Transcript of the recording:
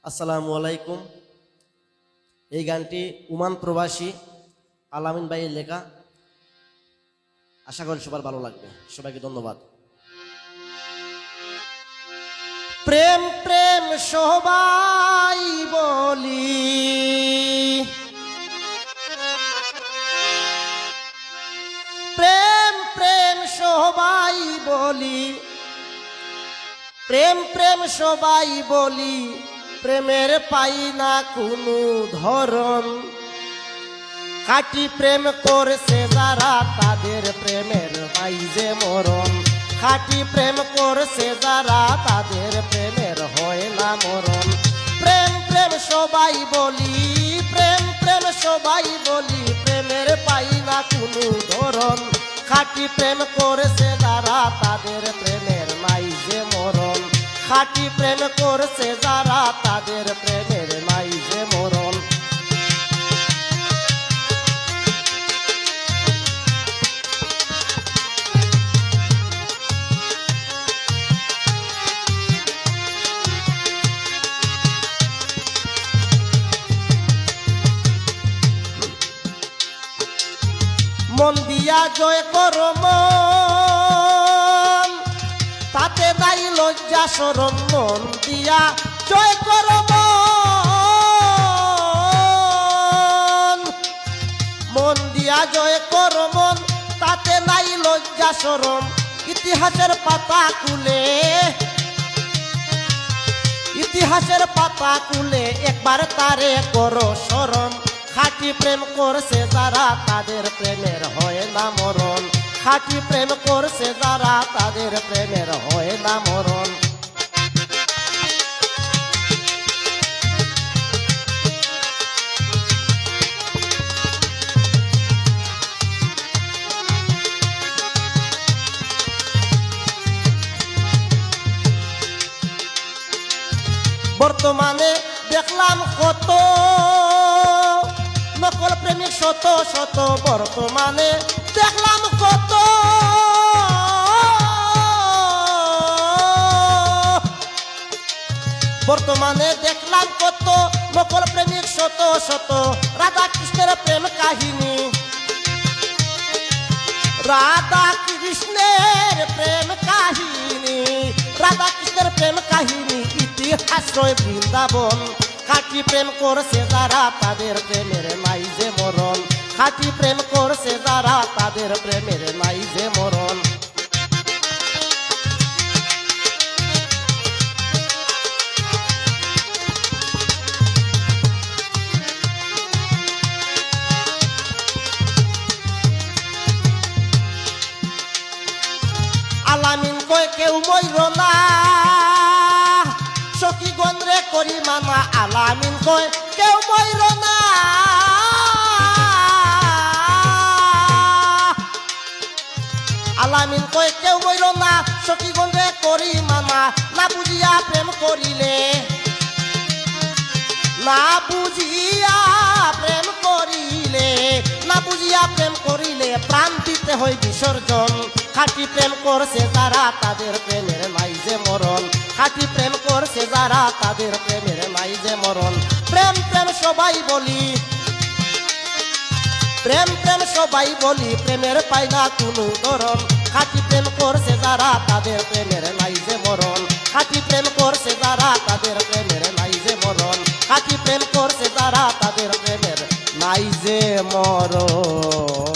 আসসালামু আলাইকুম। এই গানটি ওমান প্রবাসী আলামিন ভাইয়ের লেখা। আশা করি সবার ভালো লাগবে। সবাইকে ধন্যবাদ। প্রেম প্রেম সবাই বলি, প্রেম প্রেম সবাই বলি, প্রেম প্রেম সবাই বলি, প্রেমের পাই না কোনো ধরন। খাঁটি প্রেম করছে যারা তাদের প্রেমের পাই যে মরণ। খাঁটি প্রেম করছে যারা তাদের প্রেমের হয় না মরণ। প্রেম প্রেম সবাই বলি, প্রেম প্রেম সবাই বলি, প্রেমের পাই না কোনো ধরন। খাঁটি প্রেম করছে যারা তাদের প্রেমের নাই যে মরণ। খাঁটি প্রেম করছে যারা তাদের প্রেমের নাই যে মরণ। মন দিয়া জয় কর মন, তাতে দাই লজ্জা শরম। মন দিয়া জয় কর মন, মন দিয়া জয় কর মন, তাতে নাই লজ্জা শরম। ইতিহাসের পাতা খুলে, ইতিহাসের পাতা খুলে একবার তারে করো স্মরণ। খাঁটি প্রেম করছে যারা তাদের প্রেমের হয় না মরণ। খাঁটি প্রেম করছে যারা তাদের প্রেমের হয় না মরণ। বর্তমানে দেখলাম কত নকল প্রেমিক শত শত। বর্তমানে দেখলাম কত, বর্তমানে দেখলাম কত নকল প্রেমিক শত শত। রাধা কৃষ্ণের প্রেম কাহিনী, রাধা কৃষ্ণের প্রেম কাহিনী, রাধা কৃষ্ণের প্রেম কাহিনী। ইতিহাস রয় বৃন্দাবন। খাঁটি প্রেম করছে যারা তাদের প্রেমের নাই যে মরণ। খাঁটি প্রেম করছে যারা তাদের প্রেমের নাই যে মরণ। আলামিন কয় কেউ মইর না, সখী গন্দ্রে করি মানা। আলামিন কয় কেউ মইর না, আলামিন কয় কেউ মইর না, সখী গন্দ্রে করি মানা। না বুঝিয়া প্রেম করিলে, না বুঝিয়া প্রেম করিলে, না বুঝিয়া প্রেম করিলে প্রাণ দিতে হয় বিসর্জন। খাঁটি প্রেম করছে যারা তাদের প্রেমের নাই যে মরণ। খাঁটি প্রেম করছে যারা তাদের প্রেমের নাই যে মরণ। প্রেম প্রেম সবাই বলি, প্রেম প্রেম সবাই বলি, প্রেমের পাই না কোনো ধরন। খাঁটি প্রেম করছে যারা তাদের প্রেমের নাই যে মরণ। খাঁটি প্রেম করছে যারা তাদের প্রেমের নাই যে মরণ। খাঁটি প্রেম করছে যারা তাদের প্রেমের নাই যে মরণ।